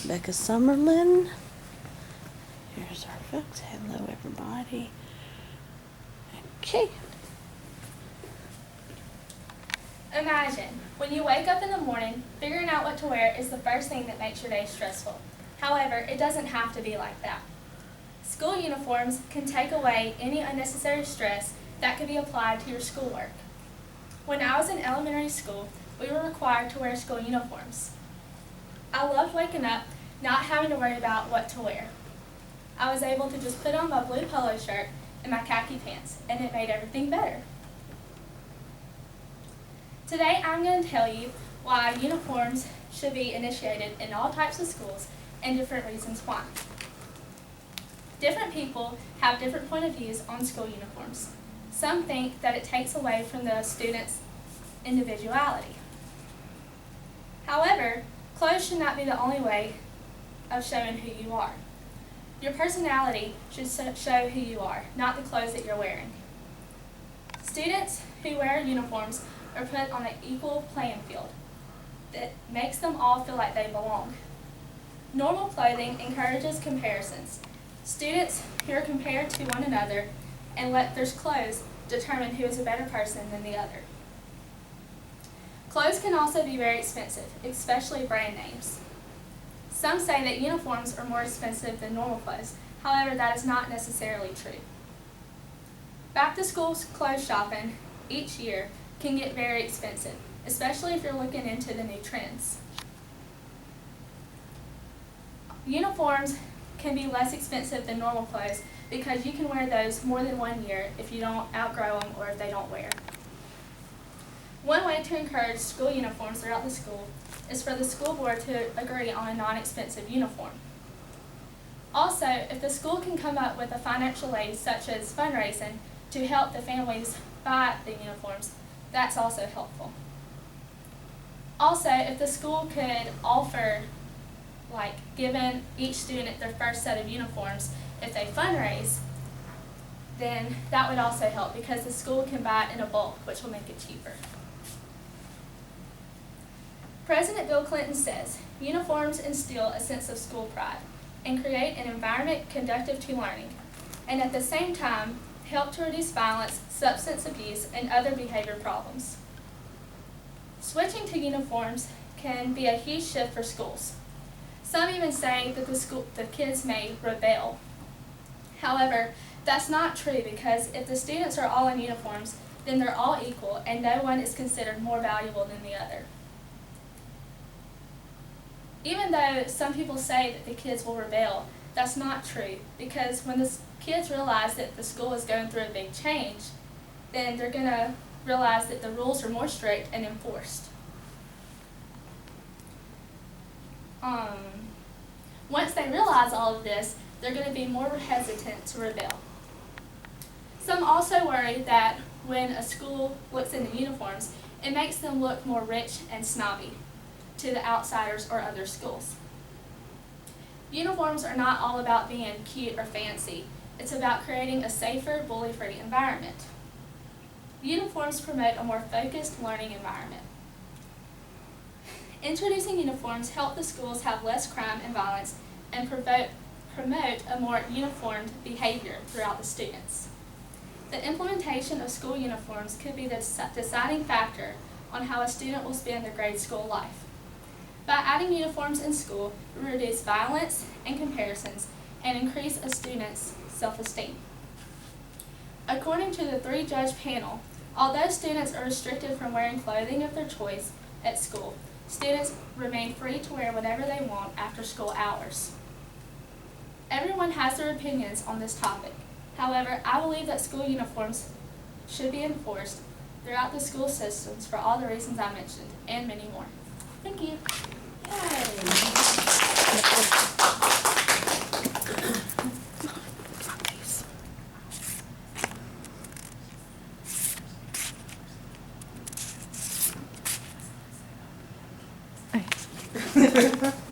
Bekah Summerlin. Here's our folks. Hello, everybody. Okay. Imagine, when you wake up in the morning, figuring out what to wear is the first thing that makes your day stressful. However, it doesn't have to be like that. School uniforms can take away any unnecessary stress that could be applied to your schoolwork. When I was in elementary school, we were required to wear school uniforms. I loved waking up not having to worry about what to wear. I was able to just put on my blue polo shirt and my khaki pants, and it made everything better. Today I'm going to tell you why uniforms should be initiated in all types of schools and different reasons why. Different people have different point of views on school uniforms. Some think that it takes away from the student's individuality. However, clothes should not be the only way of showing who you are. Your personality should show who you are, not the clothes that you're wearing. Students who wear uniforms are put on an equal playing field that makes them all feel like they belong. Normal clothing encourages comparisons. Students who are compared to one another and let their clothes determine who is a better person than the other. Clothes can also be very expensive, especially brand names. Some say that uniforms are more expensive than normal clothes. However, that is not necessarily true. Back-to-school clothes shopping each year can get very expensive, especially if you're looking into the new trends. Uniforms can be less expensive than normal clothes because you can wear those more than 1 year if you don't outgrow them or if they don't wear. One way to encourage school uniforms throughout the school is for the school board to agree on a non-expensive uniform. Also, if the school can come up with a financial aid such as fundraising to help the families buy the uniforms, that's also helpful. Also, if the school could offer, like giving each student their first set of uniforms if they fundraise, then that would also help because the school can buy it in a bulk, which will make it cheaper. President Bill Clinton says, uniforms instill a sense of school pride and create an environment conducive to learning, and at the same time, help to reduce violence, substance abuse, and other behavior problems. Switching to uniforms can be a huge shift for schools. Some even say that the kids may rebel. However, that's not true because if the students are all in uniforms, then they're all equal and no one is considered more valuable than the other. Even though some people say that the kids will rebel, that's not true because when the kids realize that the school is going through a big change, then they're going to realize that the rules are more strict and enforced. Once they realize all of this, they're going to be more hesitant to rebel. Some also worry that when a school looks in the uniforms, it makes them look more rich and snobby to the outsiders or other schools. Uniforms are not all about being cute or fancy. It's about creating a safer, bully-free environment. Uniforms promote a more focused learning environment. Introducing uniforms help the schools have less crime and violence and promote a more uniformed behavior throughout the students. The implementation of school uniforms could be the deciding factor on how a student will spend their grade school life. By adding uniforms in school, we reduce violence and comparisons and increase a student's self-esteem. According to the 3-judge panel, although students are restricted from wearing clothing of their choice at school, students remain free to wear whatever they want after school hours. Everyone has their opinions on this topic. However, I believe that school uniforms should be enforced throughout the school systems for all the reasons I mentioned, and many more. Thank you. Yay.